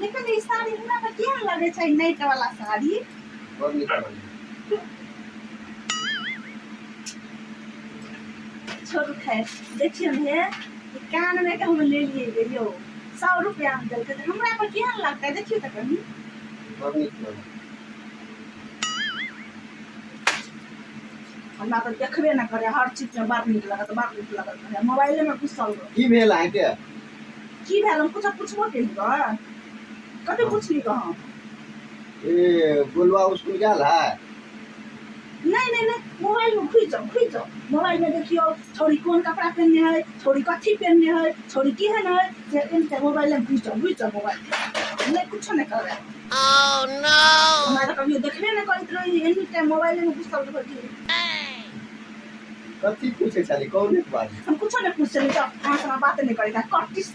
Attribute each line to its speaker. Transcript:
Speaker 1: लेकिन ये साड़ी हमरा पे क्या लगे छै नेट वाला साड़ी
Speaker 2: बहुत निकल
Speaker 1: छोड़ खैर देखियो ने कान में के हम ले लिए यो 100 रुपया हम देलके हमरा पे क्या लगता है देखियो त कनी
Speaker 2: बहुत निकल
Speaker 1: हमरा तो देखबे ना करे हर चीज में बात निक लगत बात निक लगत है मोबाइल में घुसल रह
Speaker 2: की भेल है के
Speaker 1: की भेल हम कुछ पूछबो के कते पूछली कहां
Speaker 2: ए बोलवा स्कूल गेल है
Speaker 1: नहीं नहीं नहीं मोबाइल में खुज जाओ मोबाइल में देखियो छोरी कौन कपड़ा पहनने है छोरी कथी पहनने है छोरी की है ना से इनके मोबाइल में घुस जाओ मोबाइल नहीं कुछ नहीं कर रहा
Speaker 3: Oh no!
Speaker 1: हमारा कभी देखबे ना करत रही एनी टाइम मोबाइल में घुसल रही
Speaker 2: कथी पूछे छली कौन एक बात
Speaker 1: हम कुछ नहीं पूछ सकते आप बात नहीं करेगा कटिस